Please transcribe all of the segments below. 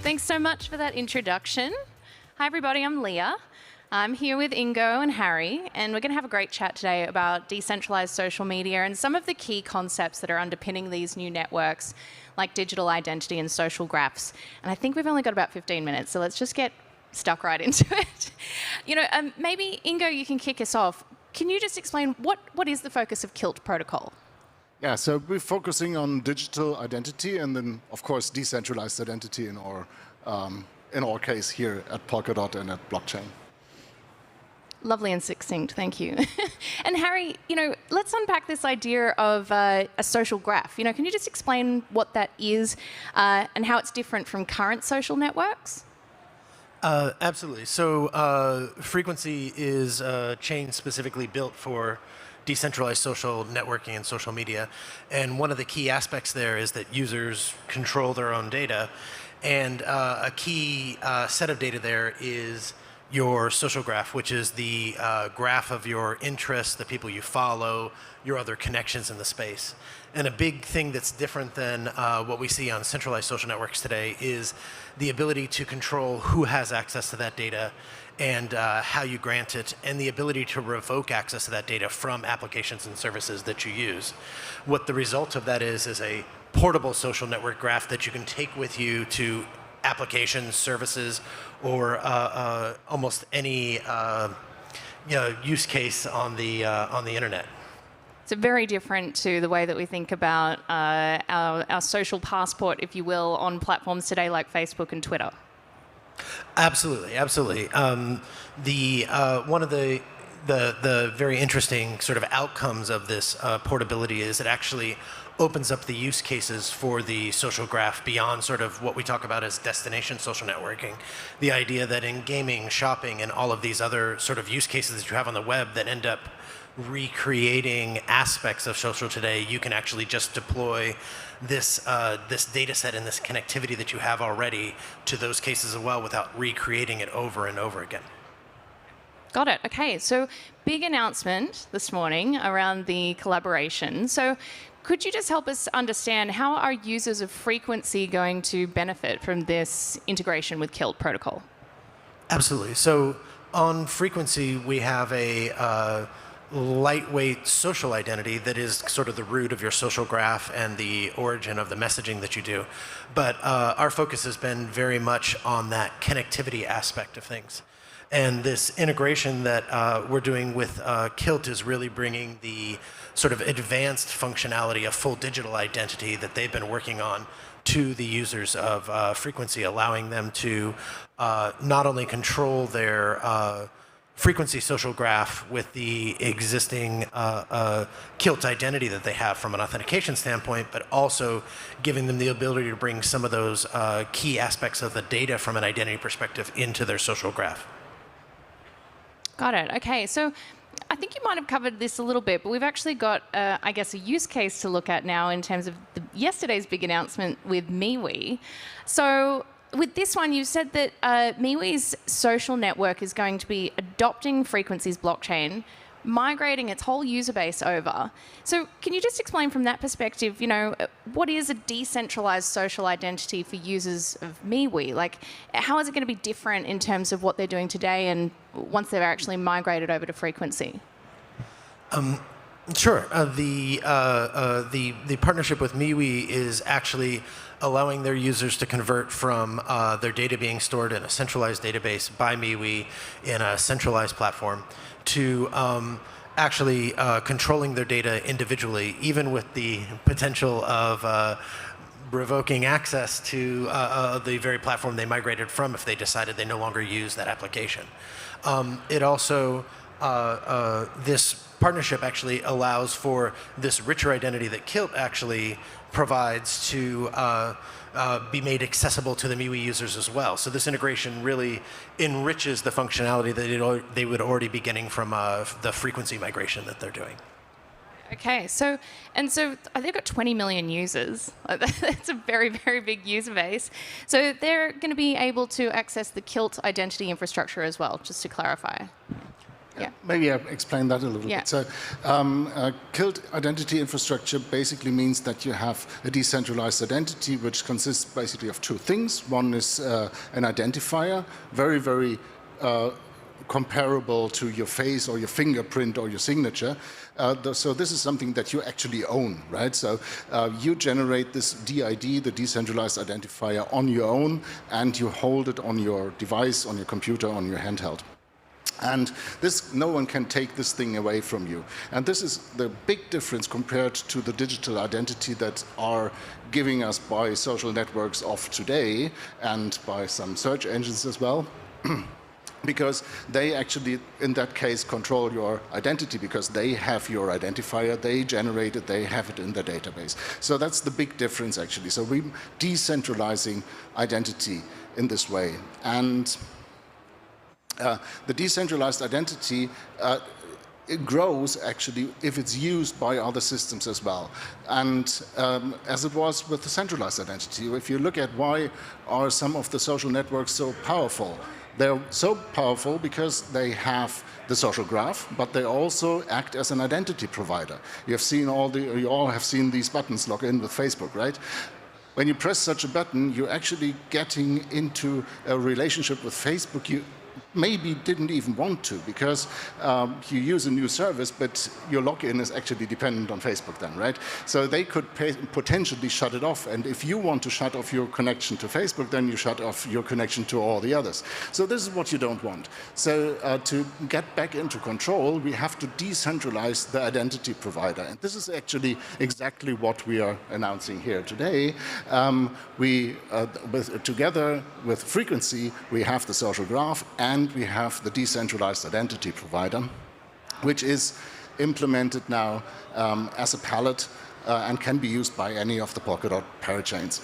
Thanks so much for that introduction. Hi, everybody. I'm Leah. I'm here with Ingo and Harry, and we're going to have a great chat today about decentralized social media and some of the key concepts that are underpinning these new networks, like digital identity and social graphs. And I think we've only got about 15 minutes, so let's just get stuck right into it. Maybe, Ingo, you can kick us off. Can you just explain what is the focus of Kilt protocol? Yeah, so we're focusing on digital identity and then, of course, decentralized identity in our case here at Polkadot and at blockchain. Lovely and succinct, thank you. And Harry, let's unpack this idea of a social graph. Can you just explain what that is and how it's different from current social networks? Absolutely. So Frequency is a chain specifically built for decentralized social networking and social media. And one of the key aspects there is that users control their own data. And a key set of data there is your social graph, which is the graph of your interests, the people you follow, your other connections in the space. And a big thing that's different than what we see on centralized social networks today is the ability to control who has access to that data and how you grant it, and the ability to revoke access to that data from applications and services that you use. What the result of that is a portable social network graph that you can take with you to applications, services, or almost any use case on the internet. So very different to the way that we think about our social passport, if you will, on platforms today like Facebook and Twitter. Absolutely, absolutely. One of the very interesting sort of outcomes of this portability is it actually opens up the use cases for the social graph beyond sort of what we talk about as destination social networking. The idea that in gaming, shopping, and all of these other sort of use cases that you have on the web that end up recreating aspects of social today, you can actually just deploy this data set and this connectivity that you have already to those cases as well without recreating it over and over again. Got it. Okay, so big announcement this morning around the collaboration. So could you just help us understand how are users of Frequency going to benefit from this integration with Kilt protocol? Absolutely. So on Frequency, we have a lightweight social identity that is sort of the root of your social graph and the origin of the messaging that you do. But our focus has been very much on that connectivity aspect of things. And this integration that we're doing with Kilt is really bringing the sort of advanced functionality of full digital identity that they've been working on to the users of Frequency, allowing them to not only control their Frequency social graph with the existing Kilt identity that they have from an authentication standpoint, but also giving them the ability to bring some of those key aspects of the data from an identity perspective into their social graph. Got it. Okay, so I think you might have covered this a little bit, but we've actually got, I guess, a use case to look at now in terms of yesterday's big announcement with MeWe. So with this one, you said that MeWe's social network is going to be adopting Frequency's blockchain, migrating its whole user base over. So can you just explain from that perspective, what is a decentralized social identity for users of MeWe? Like, how is it going to be different in terms of what they're doing today and once they're actually migrated over to Frequency? Sure. The partnership with MeWe is actually allowing their users to convert from their data being stored in a centralized database by MeWe in a centralized platform to actually controlling their data individually, even with the potential of revoking access to the very platform they migrated from if they decided they no longer use that application. It also, this partnership actually allows for this richer identity that Kilt actually provides to be made accessible to the MeWe users as well. So this integration really enriches the functionality that they would already be getting from the Frequency migration that they're doing. Okay, so they've got 20 million users. That's a very, very big user base. So they're going to be able to access the Kilt identity infrastructure as well, just to clarify. Yeah. Maybe I explain that a little Yeah. bit. So, Kilt identity infrastructure basically means that you have a decentralized identity, which consists basically of two things. One is an identifier, very, very comparable to your face or your fingerprint or your signature. So this is something that you actually own, right? So you generate this DID, the decentralized identifier, on your own, and you hold it on your device, on your computer, on your handheld. And this, no one can take this thing away from you. And this is the big difference compared to the digital identity that are giving us by social networks of today and by some search engines as well. Because they actually, in that case, control your identity because they have your identifier, they generate it, they have it in their database. So that's the big difference, actually. So we're decentralizing identity in this way. And the decentralized identity it grows actually if it's used by other systems as well. And as it was with the centralized identity, if you look at why are some of the social networks so powerful, they're so powerful because they have the social graph, but they also act as an identity provider. You all have seen these buttons, log in with Facebook, right? When you press such a button, you're actually getting into a relationship with Facebook you maybe didn't even want to because you use a new service, but your login is actually dependent on Facebook then, right? So they could potentially shut it off. And if you want to shut off your connection to Facebook, then you shut off your connection to all the others. So this is what you don't want. So to get back into control, we have to decentralize the identity provider. And this is actually exactly what we are announcing here today. Together with Frequency, we have the social graph and we have the decentralized identity provider, which is implemented now as a palette and can be used by any of the Polkadot parachains.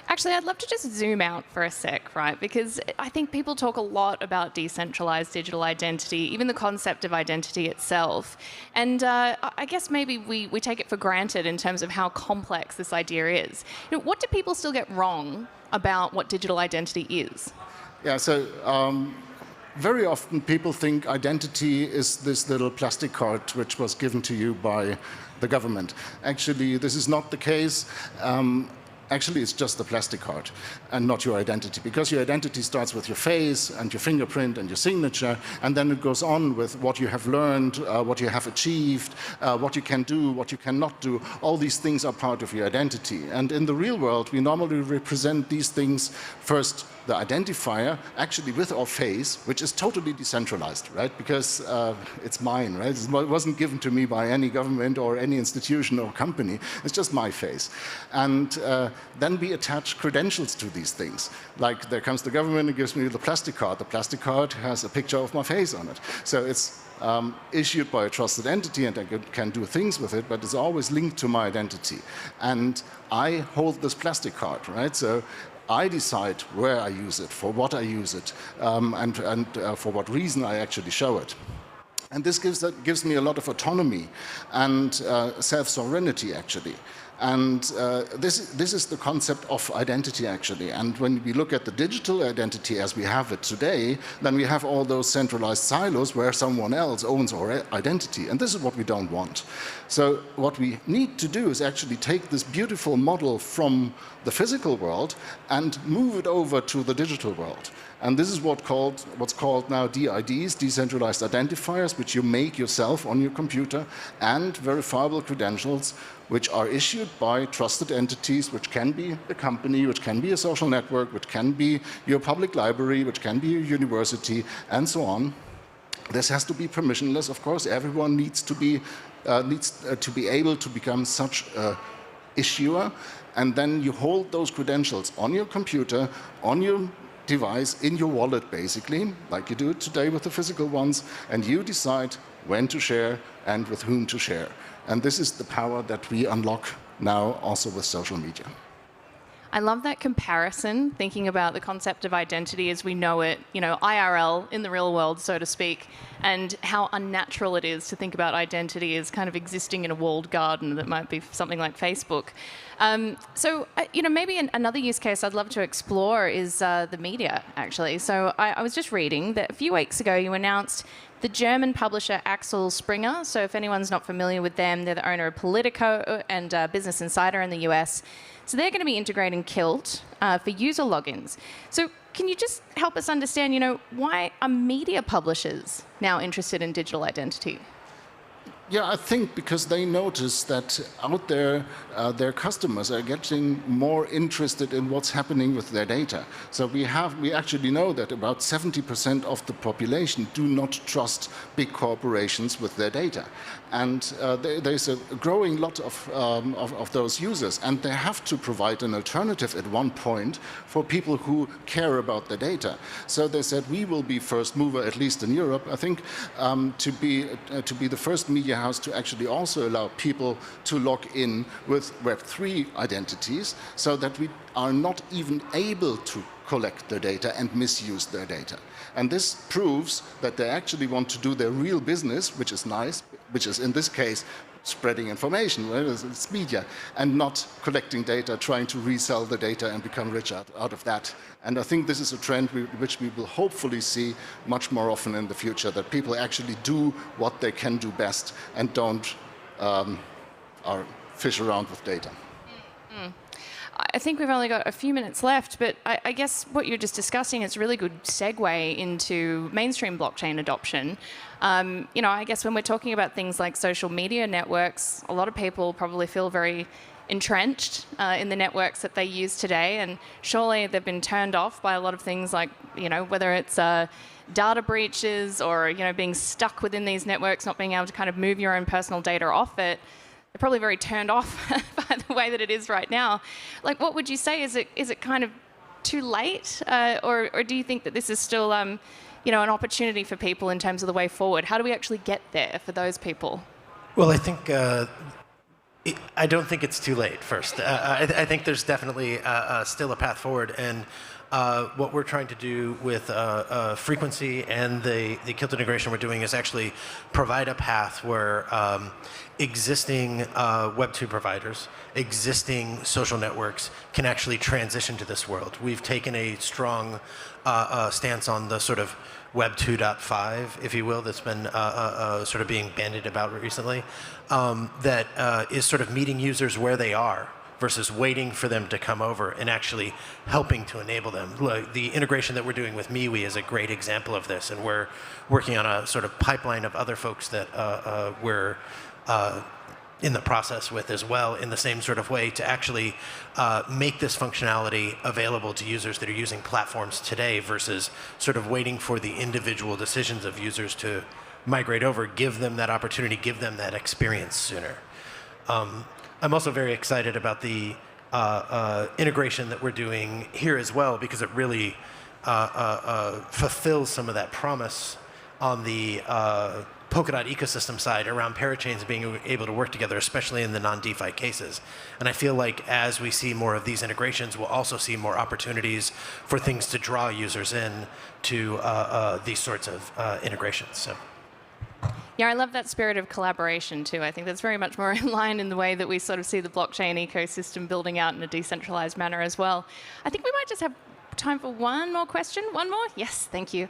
Actually, I'd love to just zoom out for a sec, right? Because I think people talk a lot about decentralized digital identity, even the concept of identity itself. And I guess maybe we take it for granted in terms of how complex this idea is. What do people still get wrong about what digital identity is? Yeah, so very often people think identity is this little plastic card which was given to you by the government. Actually, this is not the case. Actually, it's just the plastic card and not your identity, because your identity starts with your face and your fingerprint and your signature, and then it goes on with what you have learned, what you have achieved, what you can do, what you cannot do. All these things are part of your identity. And in the real world, we normally represent these things first, the identifier, actually with our face, which is totally decentralized, right? Because it's mine, right? It wasn't given to me by any government or any institution or company. It's just my face. And then we attach credentials to these things. Like there comes the government and gives me the plastic card. The plastic card has a picture of my face on it. So it's issued by a trusted entity and I can do things with it, but it's always linked to my identity. And I hold this plastic card, right? So I decide where I use it, for what I use it, and for what reason I actually show it. And this gives me a lot of autonomy and self-sovereignty, actually. And this is the concept of identity, actually. And when we look at the digital identity as we have it today, then we have all those centralized silos where someone else owns our identity. And this is what we don't want. So what we need to do is actually take this beautiful model from the physical world and move it over to the digital world. And this is what's called now DIDs, decentralized identifiers, which you make yourself on your computer, and verifiable credentials, which are issued by trusted entities, which can be a company, which can be a social network, which can be your public library, which can be your university, and so on. This has to be permissionless, of course. Everyone needs to be able to become such an issuer, and then you hold those credentials on your computer, on your device, in your wallet, basically, like you do today with the physical ones, and you decide when to share and with whom to share. And this is the power that we unlock now also with social media. I love that comparison, thinking about the concept of identity as we know it, IRL, in the real world, so to speak, and how unnatural it is to think about identity as kind of existing in a walled garden that might be something like Facebook. Maybe another use case I'd love to explore is the media, actually. So I was just reading that a few weeks ago you announced the German publisher Axel Springer. So if anyone's not familiar with them, they're the owner of Politico and Business Insider in the US. So they're going to be integrating Kilt for user logins. So can you just help us understand, why are media publishers now interested in digital identity? Yeah, I think because they notice that out there, their customers are getting more interested in what's happening with their data. So we actually know that about 70% of the population do not trust big corporations with their data. And there's a growing lot of those users, and they have to provide an alternative at one point for people who care about their data. So they said, we will be first mover, at least in Europe, I think, to be the first media house to actually also allow people to log in with Web3 identities, so that we are not even able to collect their data and misuse their data. And this proves that they actually want to do their real business, which is nice, which is in this case spreading information, right? It's media, and not collecting data, trying to resell the data and become rich out of that. And I think this is a trend which we will hopefully see much more often in the future, that people actually do what they can do best and don't fish around with data. Mm-hmm. I think we've only got a few minutes left, but I guess what you're just discussing is a really good segue into mainstream blockchain adoption. I guess when we're talking about things like social media networks, a lot of people probably feel very entrenched in the networks that they use today, and surely they've been turned off by a lot of things like, whether it's data breaches or, being stuck within these networks, not being able to kind of move your own personal data off it. They're probably very turned off by the way that it is right now. Like, what would you say? Is it kind of too late, or do you think that this is still, an opportunity for people in terms of the way forward? How do we actually get there for those people? Well, I think I don't think it's too late. First, I think there's definitely still a path forward, and what we're trying to do with frequency and the Kilt integration we're doing is actually provide a path where existing Web 2 providers, existing social networks can actually transition to this world. We've taken a strong stance on the sort of Web 2.5, if you will, that's been sort of being bandied about recently, that is sort of meeting users where they are versus waiting for them to come over and actually helping to enable them. The integration that we're doing with MeWe is a great example of this, and we're working on a sort of pipeline of other folks that we're in the process with as well, in the same sort of way, to actually make this functionality available to users that are using platforms today versus sort of waiting for the individual decisions of users to migrate over, give them that opportunity, give them that experience sooner. I'm also very excited about the integration that we're doing here as well, because it really fulfills some of that promise on the Polkadot ecosystem side around parachains being able to work together, especially in the non-DeFi cases. And I feel like as we see more of these integrations, we'll also see more opportunities for things to draw users in to these sorts of integrations. So. Yeah, I love that spirit of collaboration too. I think that's very much more in line in the way that we sort of see the blockchain ecosystem building out in a decentralized manner as well. I think we might just have time for one more question. One more? Yes, thank you.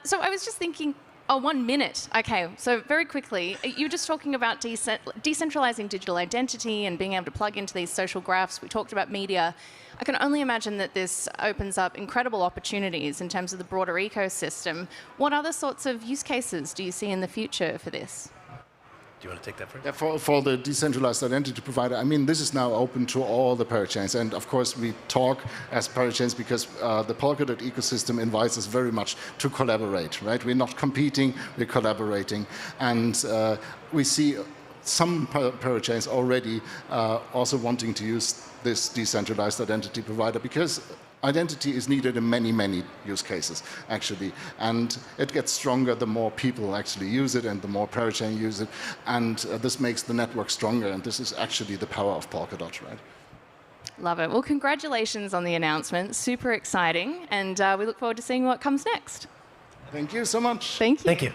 So I was just thinking, 1 minute. Okay, so very quickly, you were just talking about decentralizing digital identity and being able to plug into these social graphs. We talked about media. I can only imagine that this opens up incredible opportunities in terms of the broader ecosystem. What other sorts of use cases do you see in the future for this? Do you want to take that first? Yeah, for the decentralized identity provider, I mean, this is now open to all the parachains. And of course, we talk as parachains because the Polkadot ecosystem invites us very much to collaborate, right? We're not competing, we're collaborating. And we see some parachains already also wanting to use this decentralized identity provider, because identity is needed in many, many use cases, actually. And it gets stronger the more people actually use it and the more parachain use it. And this makes the network stronger. And this is actually the power of Polkadot, right? Love it. Well, congratulations on the announcement. Super exciting. And we look forward to seeing what comes next. Thank you so much. Thank you. Thank you.